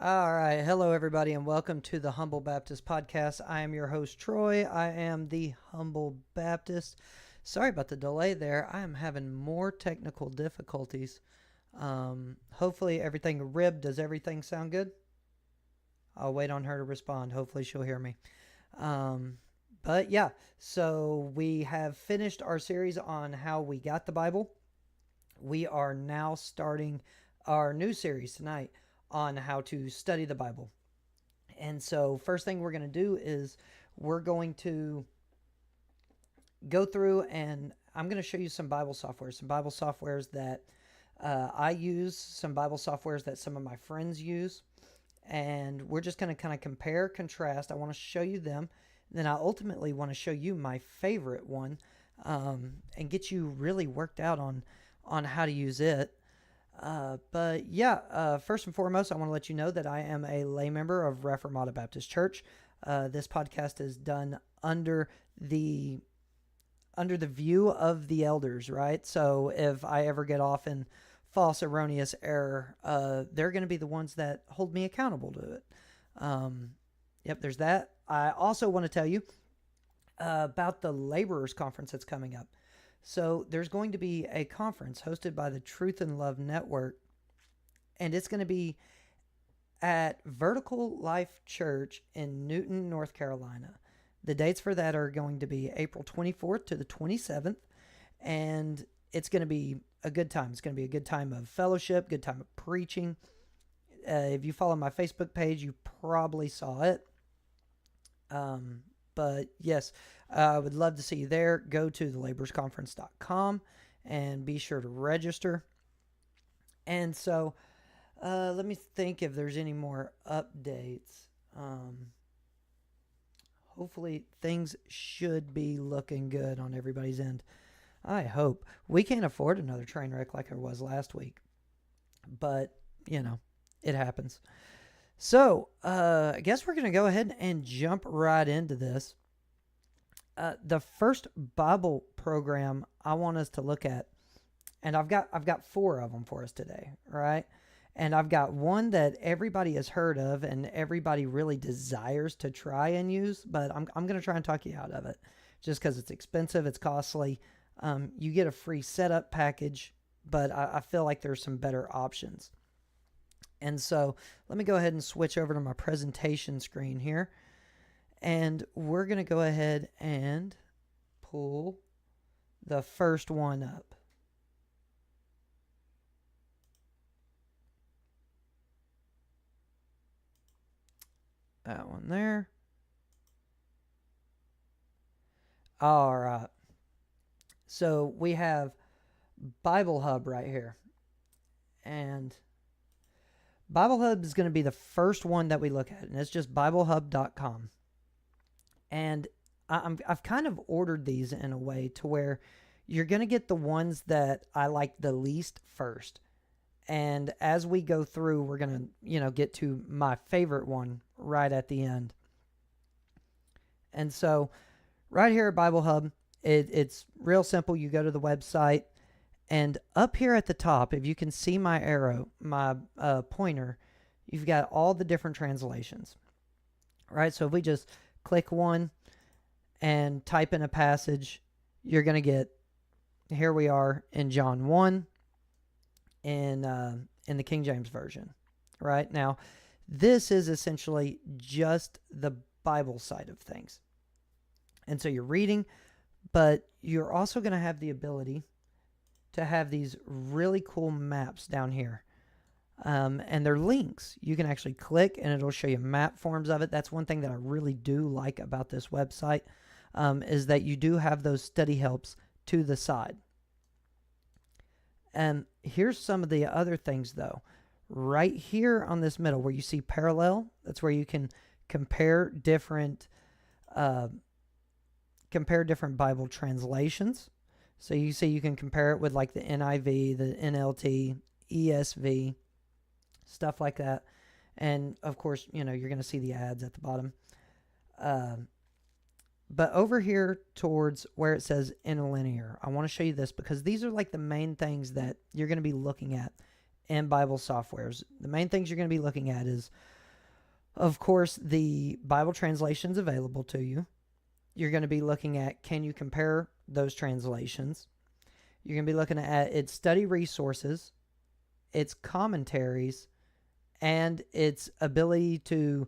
All right. Hello, everybody, and welcome to the Humble Baptist Podcast. I am your host, Troy. I am the Humble Baptist. Sorry about the delay there. I am having more technical difficulties. Hopefully, everything ribbed. Does everything sound good? I'll wait on her to respond. Hopefully, she'll hear me. Um, but yeah, so we have finished our series on how we got the Bible. We are now starting our new series tonight on how to study the Bible. And so, first thing we're going to do is we're going to go through and I'm going to show you some Bible softwares that I use, some Bible softwares that some of my friends use. And we're just going to kind of compare, contrast. I want to show you them. Then I ultimately want to show you my favorite one and get you really worked out on how to use it. First and foremost, I want to let you know that I am a lay member of Reformata Baptist Church. This podcast is done under the view of the elders, right? So if I ever get off in false, erroneous error, they're going to be the ones that hold me accountable to it. There's that. I also want to tell you about the Laborers Conference that's coming up. So there's going to be a conference hosted by the Truth and Love Network, and it's going to be at Vertical Life Church in Newton, North Carolina. The dates for that are going to be April 24th to the 27th, and it's going to be a good time. It's going to be a good time of fellowship, good time of preaching. If you follow my Facebook page, you probably saw it. But yes, I would love to see you there. Go to thelaborsconference.com and be sure to register. And so let me think if there's any more updates. Hopefully things should be looking good on everybody's end. I hope. We can't afford another train wreck like there was last week. But, it happens. So, I guess we're going to go ahead and jump right into this. The first Bible program I want us to look at, and I've got four of them for us today, right? And I've got one that everybody has heard of and everybody really desires to try and use, but I'm going to try and talk you out of it just because it's expensive, it's costly. You get a free setup package, but I feel like there's some better options. And so let me go ahead and switch over to my presentation screen here. And we're going to go ahead and pull the first one up. That one there. All right. So we have Bible Hub right here. And Bible Hub is going to be the first one that we look at, and it's just BibleHub.com. And I've kind of ordered these in a way to where you're going to get the ones that I like the least first. And as we go through, we're going to, get to my favorite one right at the end. And so right here at Bible Hub, it's real simple. You go to the website, and up here at the top, if you can see my arrow, my pointer, you've got all the different translations, right? So if we just click one and type in a passage, you're going to get, here we are in John 1 in the King James Version, right? Now, this is essentially just the Bible side of things. And so you're reading, but you're also going to have the ability to have these really cool maps down here. And they're links. You can actually click and it'll show you map forms of it. That's one thing that I really do like about this website, is that you do have those study helps to the side. And here's some of the other things though. Right here on this middle where you see parallel, that's where you can compare different Bible translations. So you see you can compare it with like the NIV, the NLT, ESV, stuff like that. And of course, you're going to see the ads at the bottom. But over here towards where it says interlinear, I want to show you this because these are like the main things that you're going to be looking at in Bible softwares. The main things you're going to be looking at is Of course, the Bible translation's available to you. You're going to be looking at, can you compare those translations? You're going to be looking at its study resources, its commentaries, and its ability to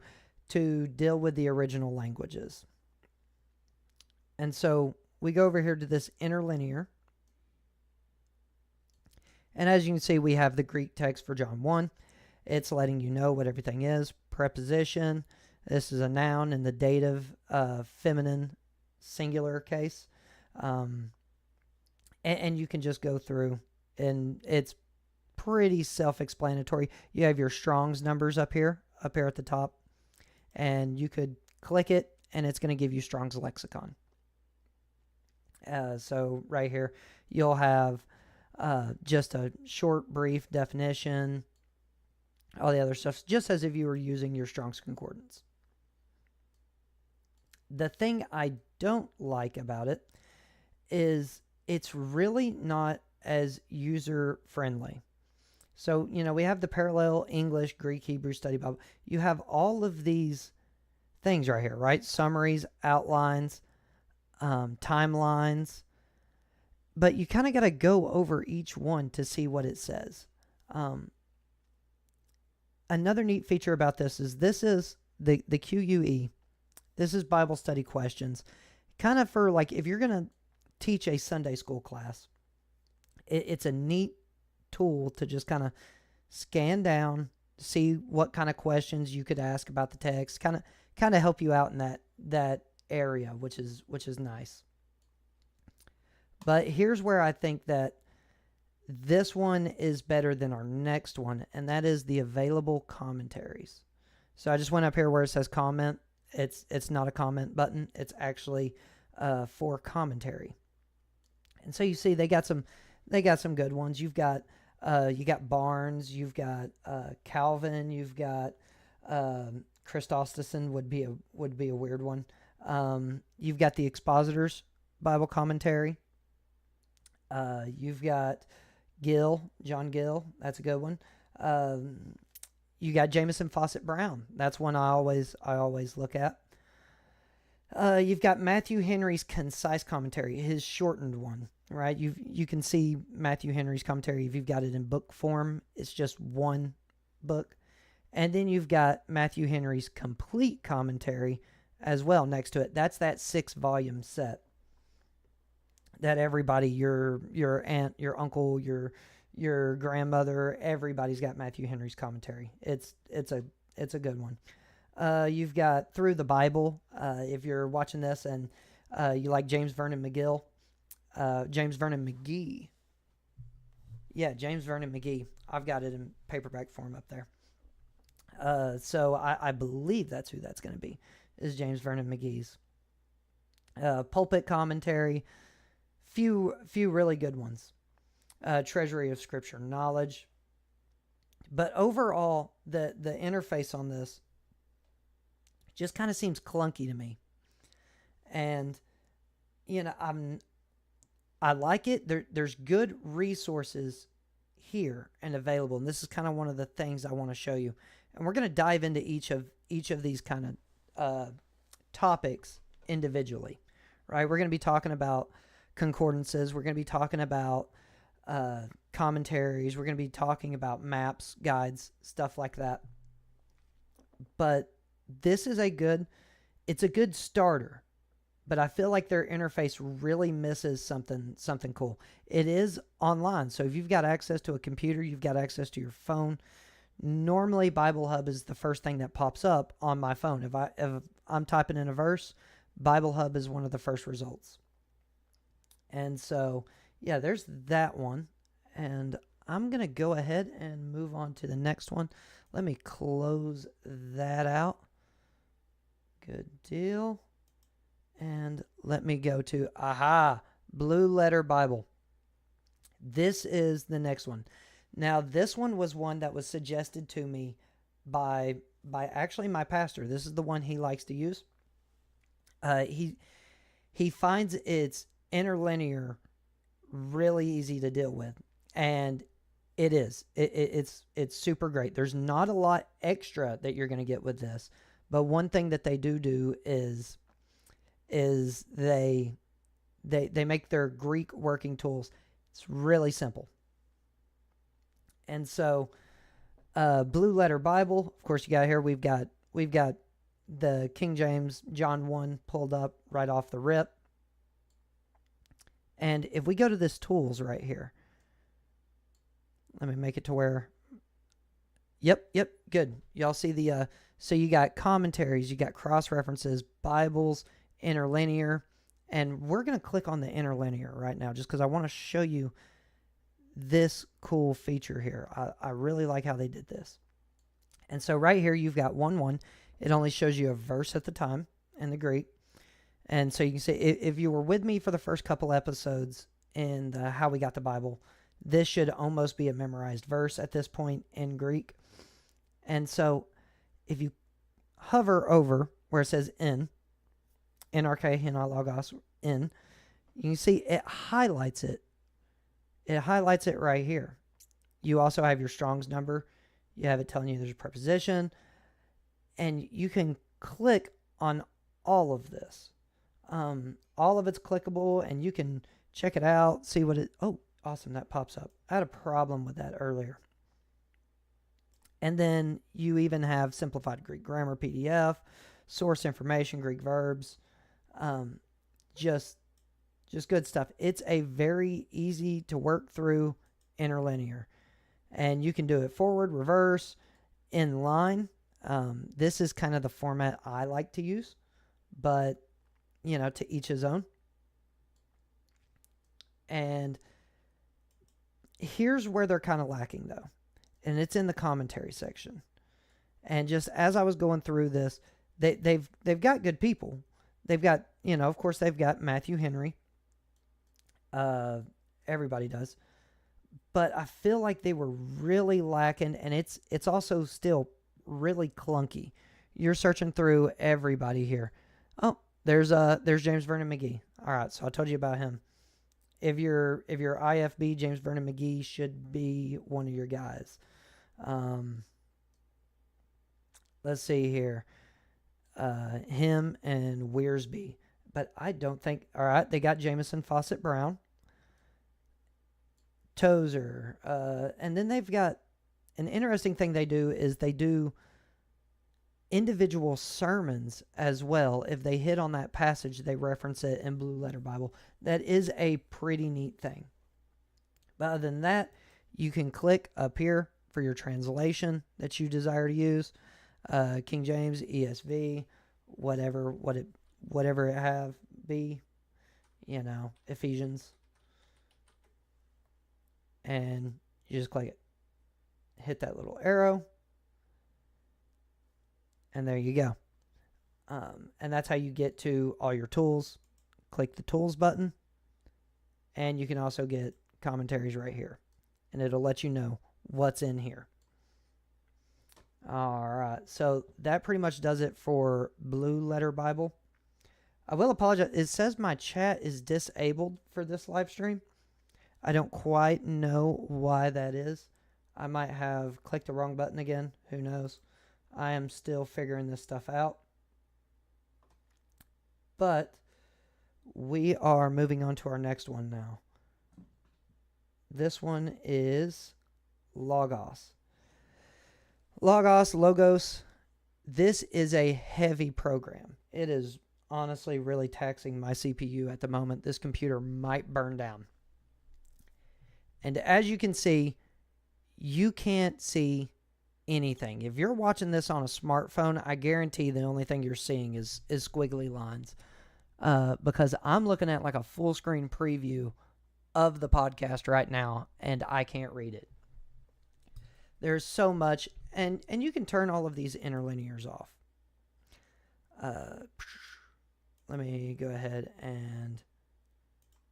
deal with the original languages. And so we go over here to this interlinear. And as you can see, we have the Greek text for John 1. It's letting you know what everything is. Preposition. This is a noun in the dative feminine singular case. And you can just go through, and it's pretty self-explanatory. You have your Strong's numbers up here at the top. And you could click it, and it's going to give you Strong's lexicon. So right here, you'll have just a short, brief definition, all the other stuff, just as if you were using your Strong's Concordance. The thing I don't like about it is it's really not as user-friendly. So, we have the Parallel English, Greek, Hebrew Study Bible. You have all of these things right here, right? Summaries, outlines, timelines. But you kind of got to go over each one to see what it says. Another neat feature about this is the QUE. This is Bible study questions. Kind of for like if you're going to teach a Sunday school class, it's a neat tool to just kind of scan down, see what kind of questions you could ask about the text, kind of help you out in that area, which is nice. But here's where I think that this one is better than our next one, and that is the available commentaries. So I just went up here where it says comment. It's not a comment button. It's actually for commentary. And so you see they got some good ones. You got Barnes, you've got Calvin, you've got Christoston would be a weird one. You've got the Expositor's Bible Commentary. You've got John Gill. That's a good one. You got Jamieson Fawcett Brown. That's one I always look at. You've got Matthew Henry's Concise Commentary, his shortened one, right? You can see Matthew Henry's commentary if you've got it in book form. It's just one book. And then you've got Matthew Henry's Complete Commentary as well next to it. That's that 6-volume set that everybody, your aunt, your uncle, your grandmother, everybody's got Matthew Henry's commentary. It's a good one. You've got Through the Bible. If you're watching this and you like James Vernon McGee. Yeah, James Vernon McGee. I've got it in paperback form up there. So I believe that's who that's going to be, is James Vernon McGee's. Pulpit Commentary. Few really good ones. Treasury of Scripture Knowledge. But overall, the interface on this just kind of seems clunky to me. And, I like it. There's good resources here and available. And this is kind of one of the things I want to show you. And we're going to dive into each of these kind of topics individually, right? We're going to be talking about concordances. We're going to be talking about commentaries. We're going to be talking about maps, guides, stuff like that. But this is a good starter. But I feel like their interface really misses something cool. It is online. So if you've got access to a computer, you've got access to your phone. Normally, Bible Hub is the first thing that pops up on my phone. If I'm typing in a verse, Bible Hub is one of the first results. And so, yeah, there's that one. And I'm going to go ahead and move on to the next one. Let me close that out. Good deal. And let me go to, Blue Letter Bible. This is the next one. Now, this one was one that was suggested to me by actually my pastor. This is the one he likes to use. He finds its interlinear really easy to deal with. And It is. It's super great. There's not a lot extra that you're going to get with this, but one thing that they do is they make their Greek working tools. It's really simple. And so, Blue Letter Bible. Of course, you got here. We've got the King James John 1 pulled up right off the rip. And if we go to this tools right here, let me make it to where. Yep, good. Y'all see the so you got commentaries, you got cross references, Bibles, interlinear, and we're going to click on the interlinear right now just because I want to show you this cool feature here. I really like how they did this. And so right here you've got 1:1. It only shows you a verse at the time in the Greek. And so you can see, if you were with me for the first couple episodes in the How We Got the Bible, this should almost be a memorized verse at this point in Greek. And so if you hover over where it says in, NRK, Hina, Logos, in, you can see it highlights it. It highlights it right here. You also have your Strong's number. You have it telling you there's a preposition. And you can click on all of this. All of it's clickable, and you can check it out, see what it... Oh, awesome, that pops up. I had a problem with that earlier. And then you even have Simplified Greek Grammar PDF, source information, Greek verbs, just good stuff. It's a very easy to work through interlinear. And you can do it forward, reverse, in line. This is kind of the format I like to use, but, you know, to each his own. And here's where they're kind of lacking, though, and it's in the commentary section. And just as I was going through this, they've got good people. They've got, you know, of course, they've got Matthew Henry. Everybody does. But I feel like they were really lacking, and it's also still really clunky. You're searching through everybody here. Oh, there's James Vernon McGee. All right, so I told you about him. If you're IFB, James Vernon McGee should be one of your guys. Let's see here. Him and Wearsby. But I don't think... All right, they got Jamison Fawcett Brown. Tozer. And then they've got... An interesting thing they do is they do individual sermons as well. If they hit on that passage, they reference it in Blue Letter Bible. That is a pretty neat thing. But other than that, you can click up here for your translation that you desire to use. King James, ESV, whatever it have be, you know, Ephesians. And you just click it. Hit that little arrow. And there you go. And that's how you get to all your tools. Click the tools button. And you can also get commentaries right here. And it'll let you know what's in here. All right. So that pretty much does it for Blue Letter Bible. I will apologize. It says my chat is disabled for this live stream. I don't quite know why that is. I might have clicked the wrong button again. Who knows? I am still figuring this stuff out. But we are moving on to our next one now. This one is Logos. Logos. This is a heavy program. It is honestly really taxing my CPU at the moment. This computer might burn down. And as you can see, you can't see anything. If you're watching this on a smartphone, I guarantee the only thing you're seeing is squiggly lines. Because I'm looking at like a full screen preview of the podcast right now, and I can't read it. There's so much, and you can turn all of these interlinears off. Let me go ahead and...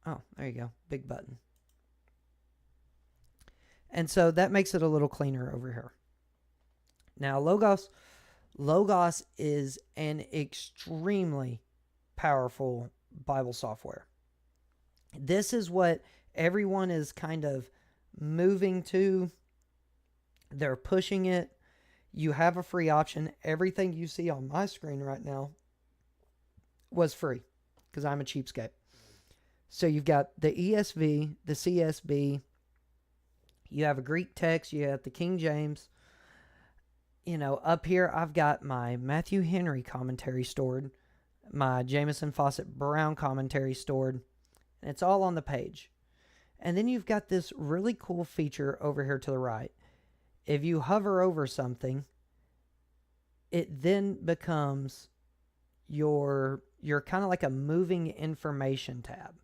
Oh, there you go. Big button. And so that makes it a little cleaner over here. Now, Logos is an extremely powerful Bible software. This is what everyone is kind of moving to. They're pushing it. You have a free option. Everything you see on my screen right now was free because I'm a cheapskate. So you've got the ESV, the CSB, you have a Greek text, you have the King James. Up here I've got my Matthew Henry commentary stored, my Jamieson Fawcett Brown commentary stored, and it's all on the page. And then you've got this really cool feature over here to the right. If you hover over something, it then becomes your kind of like a moving information tab.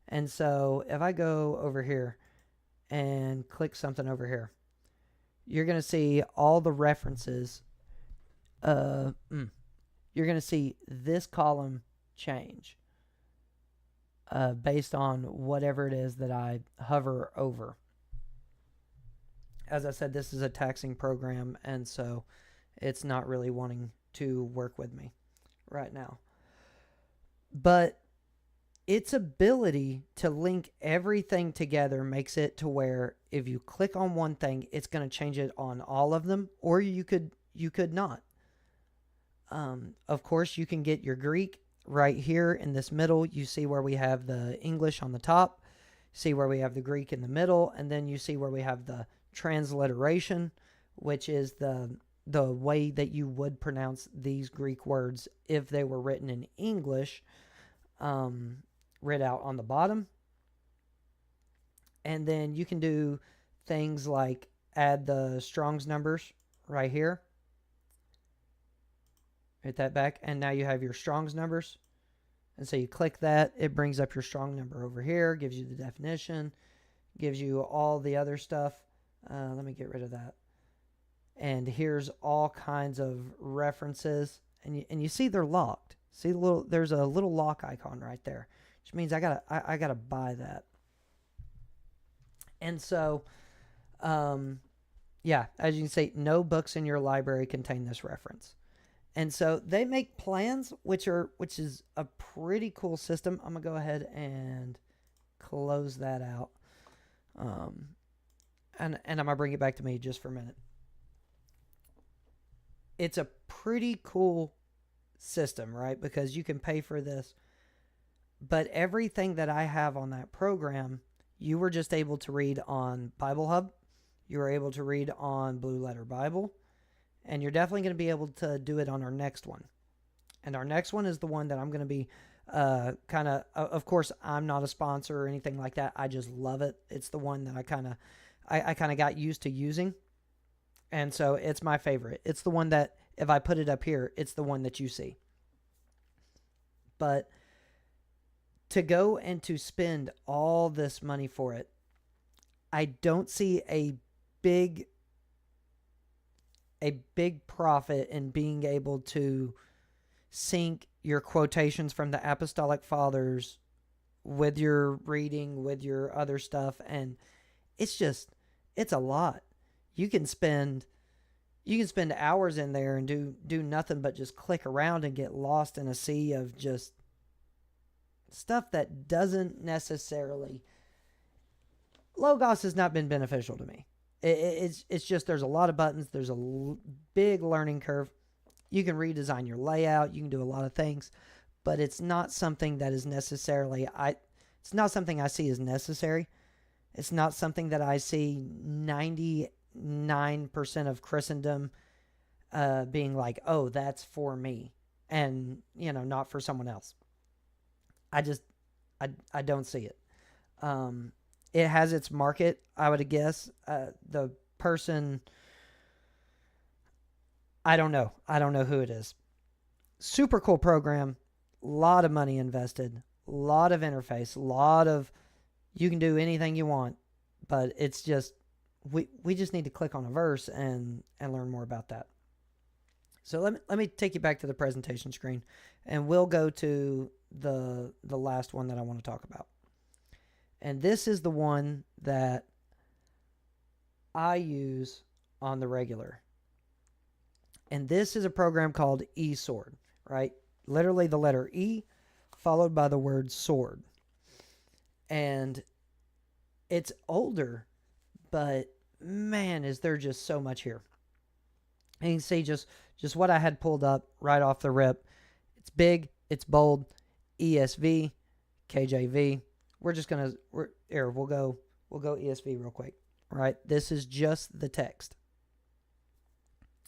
And so if I go over here and click something over here, you're going to see all the references. You're going to see this column change based on whatever it is that I hover over. As I said, this is a taxing program, and so it's not really wanting to work with me right now. But its ability to link everything together makes it to where if you click on one thing, it's going to change it on all of them, or you could not. Of course, you can get your Greek right here in this middle. You see where we have the English on the top, see where we have the Greek in the middle, and then you see where we have the transliteration, which is the way that you would pronounce these Greek words if they were written in English, read out on the bottom. And then you can do things like add the Strong's numbers right here. Hit that back, and now you have your Strong's numbers. And so you click that, it brings up your Strong number over here, gives you the definition, gives you all the other stuff. Let me get rid of that. And here's all kinds of references, and you see they're locked. See there's a little lock icon right there, which means I gotta buy that. And so, yeah, as you can see, no books in your library contain this reference. And so they make plans, which is a pretty cool system. I'm gonna go ahead and close that out. And I'm gonna bring it back to me just for a minute. It's a pretty cool system, right? Because you can pay for this. But everything that I have on that program, you were just able to read on Bible Hub. You were able to read on Blue Letter Bible. And you're definitely going to be able to do it on our next one. And our next one is the one that I'm going to be of course, I'm not a sponsor or anything like that. I just love it. It's the one that I kind of got used to using. And so it's my favorite. It's the one that if I put it up here, it's the one that you see. But to go and to spend all this money for it, I don't see a big profit in being able to sync your quotations from the Apostolic Fathers with your reading, with your other stuff. And it's a lot. You can spend hours in there and do nothing but just click around and get lost in a sea of just stuff that doesn't necessarily. Logos has not been beneficial to me. It's just there's a lot of buttons. There's a big learning curve. You can redesign your layout. You can do a lot of things, but it's not something that is necessarily it's not something I see as necessary. It's not something that I see 99% of Christendom being like, oh, that's for me, and not for someone else. I don't see it. It has its market, I would guess. The person, I don't know who it is. Super cool program, a lot of money invested, a lot of interface, you can do anything you want, but it's just, we just need to click on a verse and learn more about that. So let me take you back to the presentation screen, and we'll go to the last one that I want to talk about. And this is the one that I use on the regular. And this is a program called eSword, right? Literally the letter E followed by the word sword. And it's older but man, is there just so much here. And you can see just what I had pulled up right off the rip. It's big, it's bold, ESV, KJV. We're just gonna we'll go ESV real quick. Right, this is just the text,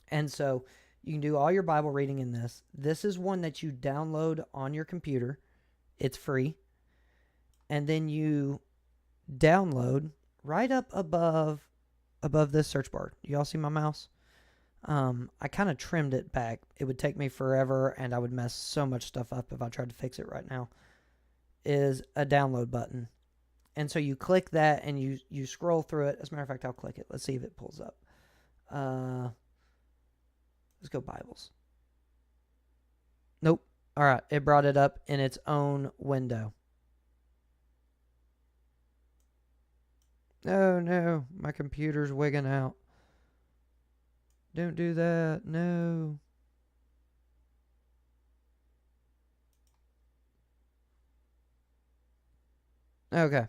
and so you can do all your Bible reading in this. This is one that you download on your computer. It's free, and then you download right up above this search bar. Y'all see my mouse? I kind of trimmed it back. It would take me forever, and I would mess so much stuff up if I tried to fix it right now. Is a download button. And so you click that, and you scroll through it. As a matter of fact, I'll click it. Let's see if it pulls up. Let's go Bibles. Nope. All right. It brought it up in its own window. Oh, no. My computer's wigging out. Don't do that. No. Okay.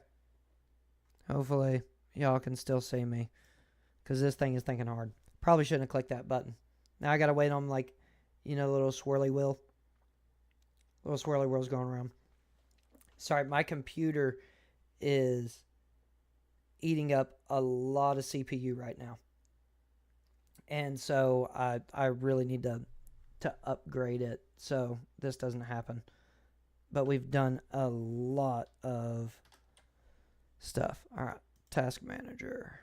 Hopefully, y'all can still see me. Because this thing is thinking hard. Probably shouldn't have clicked that button. Now I got to wait on, like, the little swirly wheel. Little swirly wheel's going around. Sorry, my computer is eating up a lot of CPU right now. And so I really need to upgrade it so this doesn't happen. But we've done a lot of stuff. All right, Task Manager.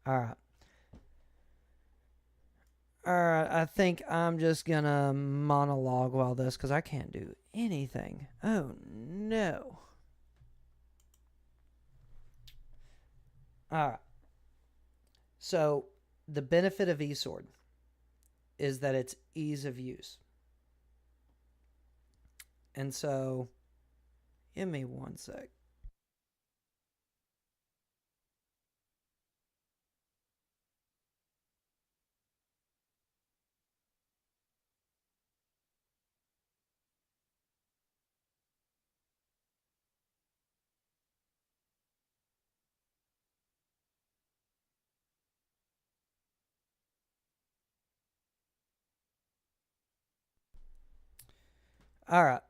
All right. Alright, I think I'm just gonna monologue while this, because I can't do anything. Oh no. Alright. So, the benefit of eSword is that it's ease of use. And so, give me one sec. Alright.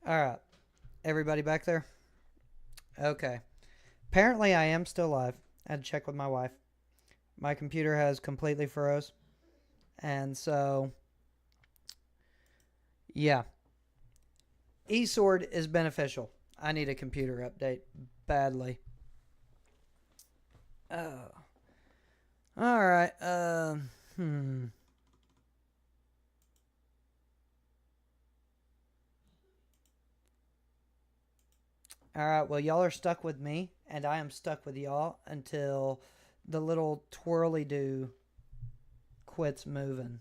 Alright. Everybody back there? Okay. Apparently I am still live. I had to check with my wife. My computer has completely froze. And so, yeah. eSword is beneficial. I need a computer update badly. Oh. Alright. Alright, well, y'all are stuck with me, and I am stuck with y'all until the little twirly-do quits moving.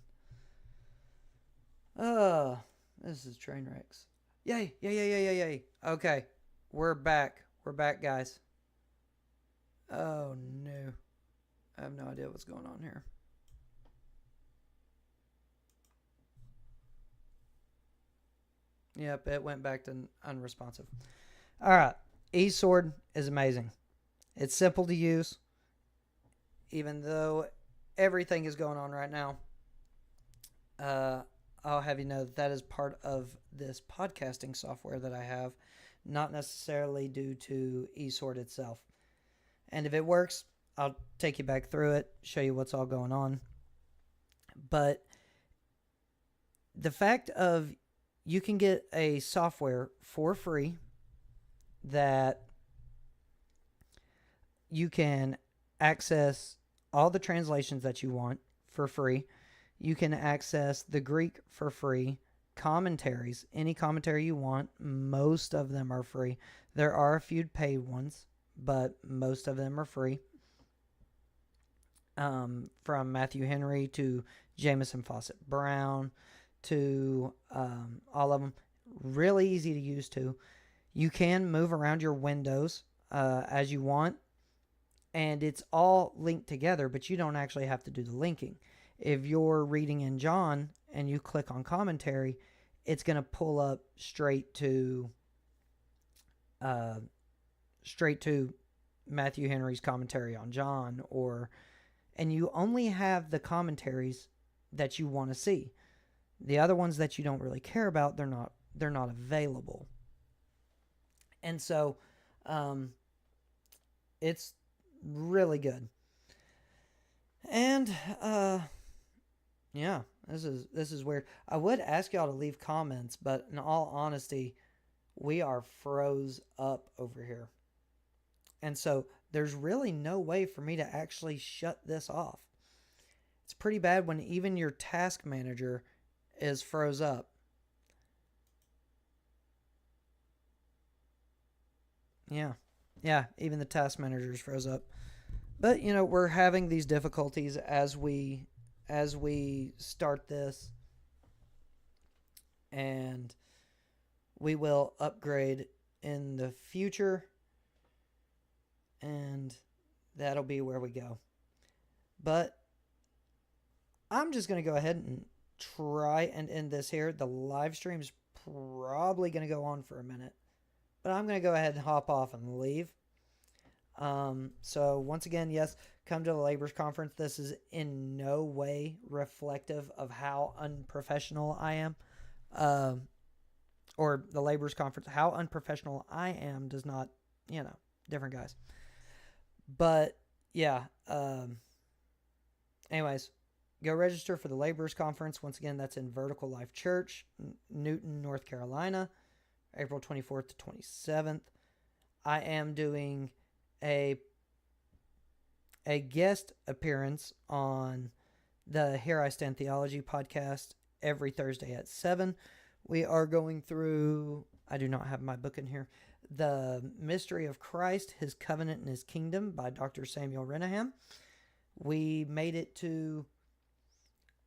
This is train wrecks. Yay, yay. Okay, we're back. We're back, guys. Oh, no. I have no idea what's going on here. Yep, it went back to unresponsive. All right, eSword is amazing. It's simple to use, even though everything is going on right now. I'll have you know that is part of this podcasting software that I have, not necessarily due to eSword itself. And if it works, I'll take you back through it, show you what's all going on. But the fact of you can get a software for free that you can access all the translations that you want for free. You can access the Greek for free, commentaries, any commentary you want. Most of them are free. There are a few paid ones, but most of them are free. From Matthew Henry to Jameson Fawcett Brown to all of them. Really easy to use too. You can move around your windows as you want, and it's all linked together, but you don't actually have to do the linking. If you're reading in John and you click on commentary, it's going to pull up straight to Matthew Henry's commentary on John, and you only have the commentaries that you want to see. The other ones that you don't really care about, they're not available. And so it's really good. And yeah, this is weird. I would ask y'all to leave comments, but in all honesty, we are froze up over here. And so there's really no way for me to actually shut this off. It's pretty bad when even your task manager is froze up. Yeah, even the task manager is froze up. But, we're having these difficulties as we start this. And we will upgrade in the future. And that'll be where we go. But I'm just going to go ahead and try and end this here. The live stream is probably going to go on for a minute. But I'm going to go ahead and hop off and leave. So once again, yes, come to the Laborers Conference. This is in no way reflective of how unprofessional I am. Or the Laborers Conference. How unprofessional I am does not, different guys. But, yeah. Anyways, go register for the Laborers Conference. Once again, that's in Vertical Life Church, Newton, North Carolina, April 24th to 27th. I am doing a guest appearance on the Here I Stand Theology podcast every Thursday at 7. We are going through, I do not have my book in here, The Mystery of Christ, His Covenant and His Kingdom by Dr. Samuel Renaham. We made it to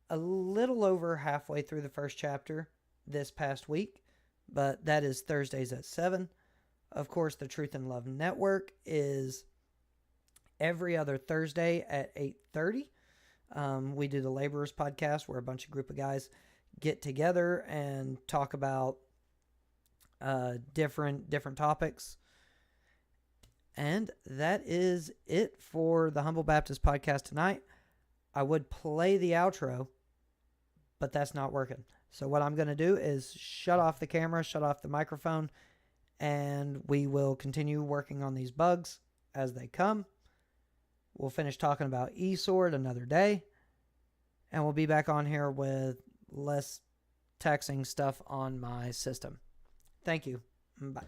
a little over halfway through the first chapter this past week, but that is Thursdays at 7. Of course, the Truth and Love Network is every other Thursday at 8:30. We do the Laborers podcast where a bunch of group of guys get together and talk about different topics. And that is it for the Humble Baptist podcast tonight. I would play the outro, but that's not working. So what I'm going to do is shut off the camera, shut off the microphone, and we will continue working on these bugs as they come. We'll finish talking about eSword another day, and we'll be back on here with less taxing stuff on my system. Thank you. Bye.